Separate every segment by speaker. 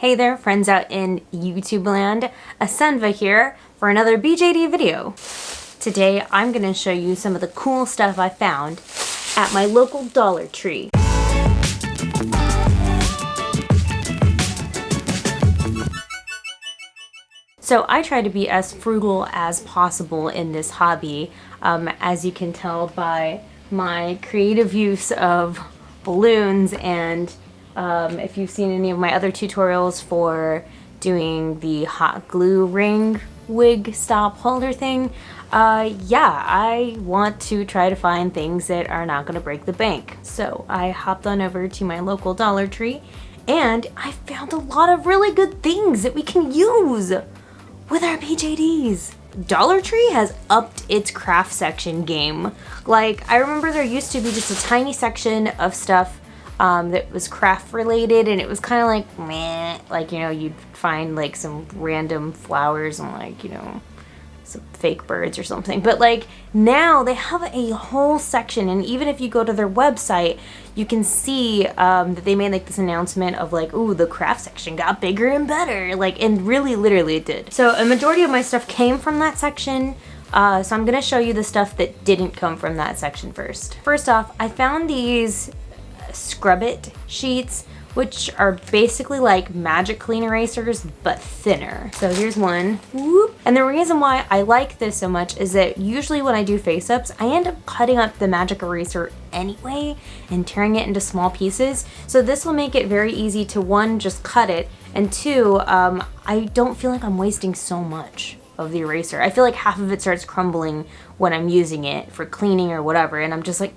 Speaker 1: Hey there, friends out in YouTube land. Asenva here for another BJD video. Today I'm going to show you some of the cool stuff I found at my local Dollar Tree. So I try to be as frugal as possible in this hobby, as you can tell by my creative use of balloons and if you've seen any of my other tutorials for doing the hot glue ring wig stop holder thing, yeah, I want to try to find things that are not going to break the bank. So I hopped on over to my local Dollar Tree and I found a lot of really good things that we can use with our BJDs. Dollar Tree has upped its craft section game. Like, I remember there used to be just a tiny section of stuff that was craft related, and it was kind of like meh, like, you know, you'd find like some random flowers and like, you know, some fake birds or something. But like now they have a whole section, and even if you go to their website, you can see that they made like this announcement of like, ooh, the craft section got bigger and better, like, and really literally it did. So a majority of my stuff came from that section. So I'm gonna show you the stuff that didn't come from that section first. First off, I found these Scrub It sheets, which are basically like magic clean erasers but thinner. So here's one. Whoop. And the reason why I like this so much is that usually when I do face ups, I end up cutting up the magic eraser anyway and tearing it into small pieces. So this will make it very easy to, one, just cut it, and two, I don't feel like I'm wasting so much of the eraser. I feel like half of it starts crumbling when I'm using it for cleaning or whatever, and I'm just like,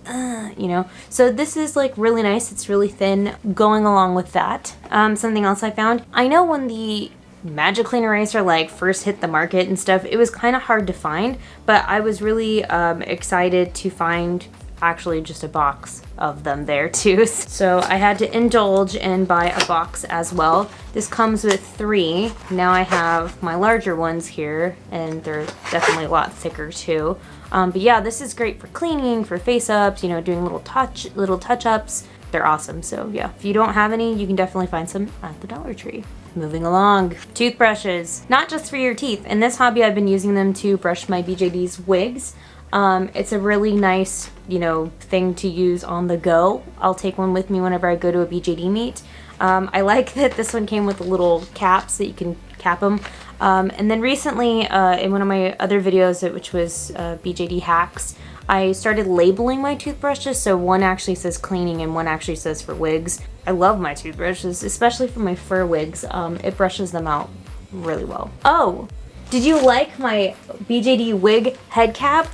Speaker 1: you know. So this is like really nice. It's really thin. Going along with that, something else I found. I know when the magic clean eraser like first hit the market and stuff, it was kind of hard to find, but I was really excited to find actually just a box of them there too. So I had to indulge and buy a box as well. This comes with 3. Now I have my larger ones here, and they're definitely a lot thicker too. But yeah, this is great for cleaning, for face ups, you know, doing little touch ups. They're awesome. So yeah, if you don't have any, you can definitely find some at the Dollar Tree. Moving along, toothbrushes, not just for your teeth. In this hobby, I've been using them to brush my BJD's wigs. It's a really nice, you know, thing to use on the go. I'll take one with me whenever I go to a BJD meet. I like that this one came with little caps that you can cap them. And then recently, in one of my other videos, which was BJD hacks, I started labeling my toothbrushes. So one actually says cleaning and one actually says for wigs. I love my toothbrushes, especially for my fur wigs. It brushes them out really well. Oh, did you like my BJD wig head cap?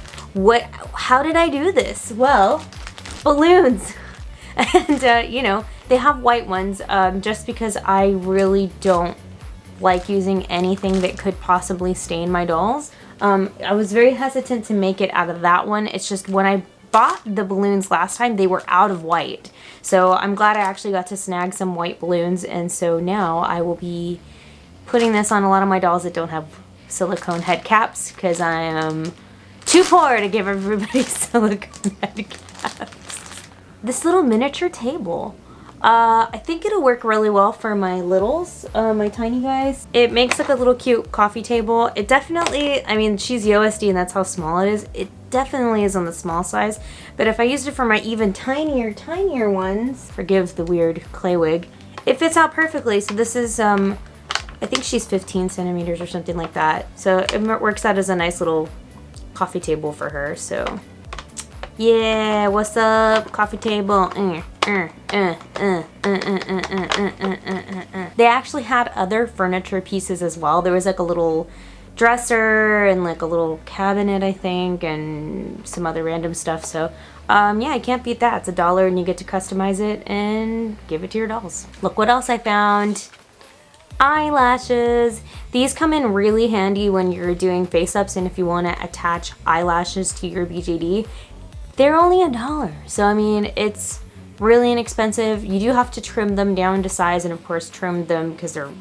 Speaker 1: How did I do this? Well, balloons. And you know, they have white ones just because I really don't like using anything that could possibly stain my dolls. I was very hesitant to make it out of that one. It's just when I bought the balloons last time, they were out of white. So I'm glad I actually got to snag some white balloons, and so now I will be putting this on a lot of my dolls that don't have silicone head caps, because I am too poor to give everybody silicone head caps. This little miniature table. I think it'll work really well for my littles, my tiny guys. It makes like a little cute coffee table. It definitely, I mean, she's USD and that's how small it is. It definitely is on the small size. But if I used it for my even tinier ones, forgive the weird clay wig, it fits out perfectly. So this is, I think she's 15 centimeters or something like that. So it works out as a nice little coffee table for her. So yeah, what's up, coffee table? They actually had other furniture pieces as well. There was like a little dresser and like a little cabinet, I think, and some other random stuff. So yeah, I can't beat that. It's $1 and you get to customize it and give it to your dolls. Look what else I found. Eyelashes. These come in really handy when you're doing face ups and if you want to attach eyelashes to your BJD. They're only $1. So I mean, it's really inexpensive. You do have to trim them down to size and of course trim them because they're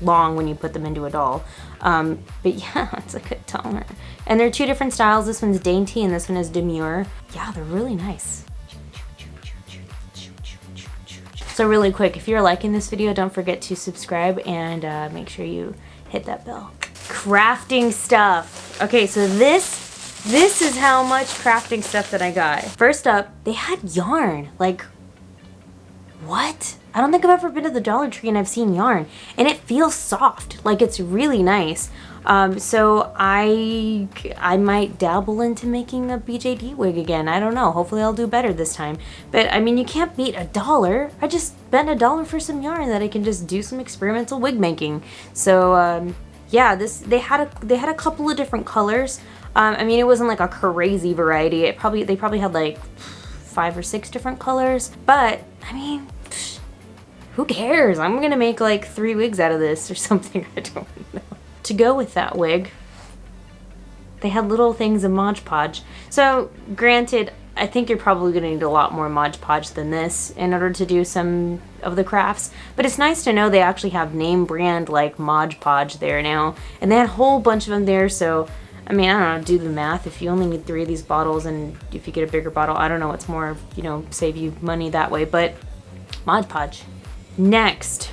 Speaker 1: long when you put them into a doll. But yeah, it's like $1. And there are 2 different styles. This one's dainty and this one is demure. Yeah, they're really nice. So really quick, if you're liking this video, don't forget to subscribe and make sure you hit that bell. Crafting stuff. Okay, so this is how much crafting stuff that I got. First up, they had yarn. Like, what? I don't think I've ever been to the Dollar Tree and I've seen yarn. And it feels soft. Like, it's really nice. So I might dabble into making a BJD wig again. I don't know. Hopefully I'll do better this time. But I mean, you can't beat $1. I just spent $1 for some yarn that I can just do some experimental wig making. So yeah, they had a couple of different colors. I mean, it wasn't like a crazy variety. They probably had like 5 or 6 different colors. But I mean, who cares? I'm gonna make like 3 wigs out of this or something. I don't know. To go with that wig, they had little things of Mod Podge. So granted, I think you're probably gonna need a lot more Mod Podge than this in order to do some of the crafts. But it's nice to know they actually have name brand like Mod Podge there now. And they had a whole bunch of them there, so I mean, I don't know, do the math. If you only need 3 of these bottles and if you get a bigger bottle, I don't know, it's more, you know, save you money that way, but Mod Podge. Next.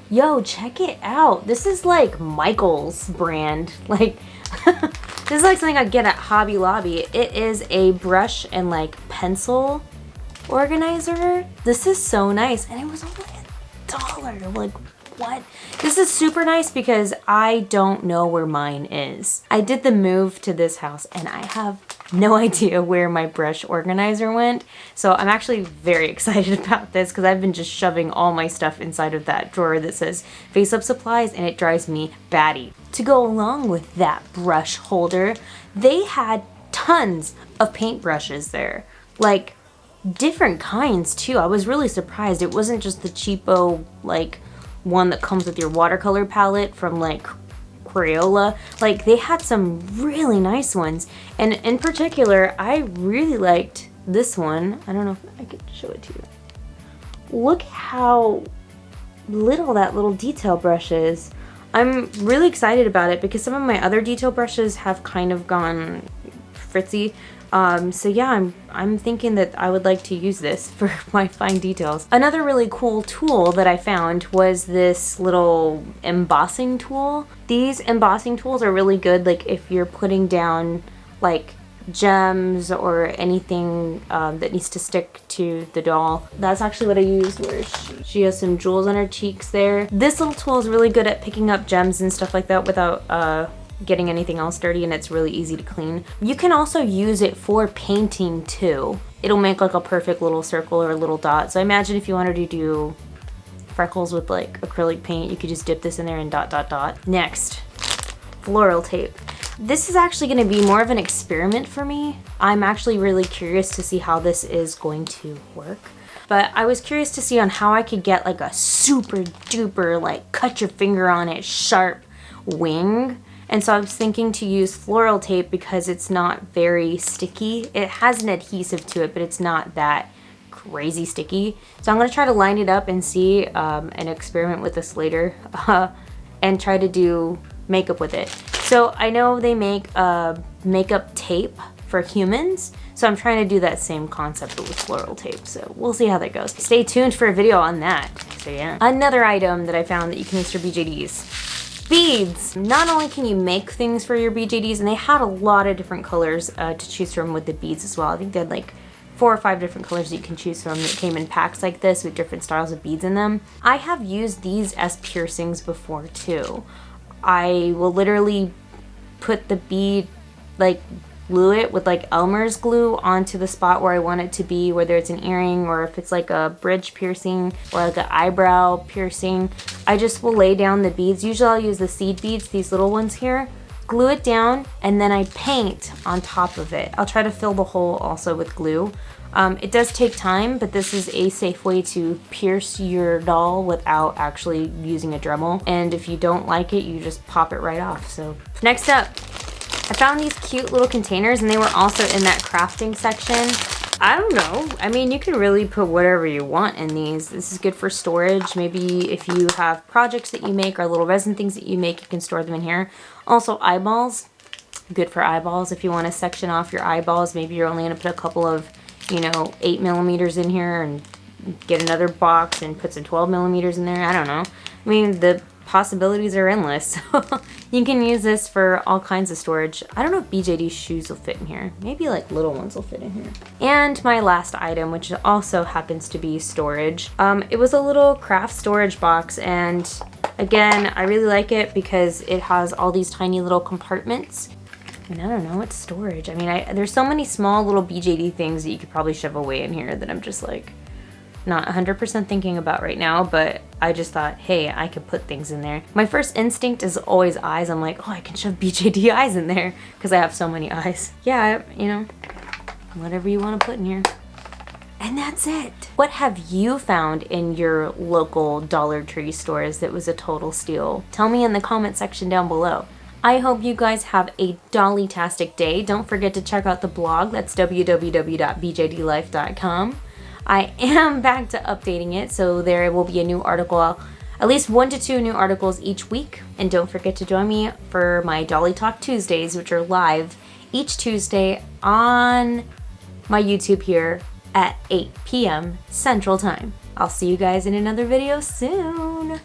Speaker 1: Yo, check it out. This is like Michael's brand. Like, this is like something I get at Hobby Lobby. It is a brush and like pencil organizer. This is so nice. And it was only $1. Like, what? This is super nice because I don't know where mine is. I did the move to this house and I have no idea where my brush organizer went. So I'm actually very excited about this because I've been just shoving all my stuff inside of that drawer that says face up supplies and it drives me batty. To go along with that brush holder, they had tons of paintbrushes there. Like different kinds too. I was really surprised. It wasn't just the cheapo like one that comes with your watercolor palette from like Crayola. Like they had some really nice ones, and in particular I really liked this one. I don't know if I could show it to you. Look how little that little detail brush is. I'm really excited about it because some of my other detail brushes have kind of gone fritzy. So yeah, I'm thinking that I would like to use this for my fine details. Another really cool tool that I found was this little embossing tool. These embossing tools are really good, like if you're putting down like gems or anything that needs to stick to the doll. That's actually what I used, where she has some jewels on her cheeks there. This little tool is really good at picking up gems and stuff like that without getting anything else dirty, and it's really easy to clean. You can also use it for painting too. It'll make like a perfect little circle or a little dot. So I imagine if you wanted to do freckles with like acrylic paint, you could just dip this in there and dot dot dot. Next, floral tape. This is actually going to be more of an experiment for me. I'm actually really curious to see how this is going to work. But I was curious to see on how I could get like a super duper like cut your finger on it sharp wing. And so I was thinking to use floral tape because it's not very sticky. It has an adhesive to it, but it's not that crazy sticky. So I'm gonna try to line it up and see and experiment with this later and try to do makeup with it. So I know they make makeup tape for humans. So I'm trying to do that same concept but with floral tape. So we'll see how that goes. Stay tuned for a video on that. So yeah. Another item that I found that you can use for BJDs. Beads. Not only can you make things for your BJDs, and they had a lot of different colors to choose from with the beads as well. I think they had like 4 or 5 different colors that you can choose from that came in packs like this with different styles of beads in them. I have used these as piercings before too. I will literally put the bead, like glue it with like Elmer's glue onto the spot where I want it to be, whether it's an earring or if it's like a bridge piercing or like an eyebrow piercing. I just will lay down the beads. Usually I'll use the seed beads, these little ones here, glue it down, and then I paint on top of it. I'll try to fill the hole also with glue. It does take time, but this is a safe way to pierce your doll without actually using a Dremel. And if you don't like it, you just pop it right off. So next up, I found these cute little containers, and they were also in that crafting section. I don't know. I mean, you can really put whatever you want in these. This is good for storage. Maybe if you have projects that you make or little resin things that you make, you can store them in here. Also eyeballs, good for eyeballs. If you want to section off your eyeballs, maybe you're only going to put a couple of, you know, 8mm in here and get another box and put some 12 millimeters in there. I don't know. I mean, the possibilities are endless. You can use this for all kinds of storage. I don't know if BJD shoes will fit in here. Maybe like little ones will fit in here. And my last item, which also happens to be storage. It was a little craft storage box, and again, I really like it because it has all these tiny little compartments. And I don't know, it's storage. I mean, there's so many small little BJD things that you could probably shove away in here that I'm just like not 100% thinking about right now, but I just thought, hey, I could put things in there. My first instinct is always eyes. I'm like, oh, I can shove BJD eyes in there because I have so many eyes. Yeah, you know, whatever you want to put in here. And that's it. What have you found in your local Dollar Tree stores that was a total steal? Tell me in the comment section down below. I hope you guys have a dollytastic day. Don't forget to check out the blog. That's www.bjdlife.com. I am back to updating it, so there will be a new article, at least 1 to 2 new articles each week. And don't forget to join me for my Dolly Talk Tuesdays, which are live each Tuesday on my YouTube here at 8 p.m. Central Time. I'll see you guys in another video soon.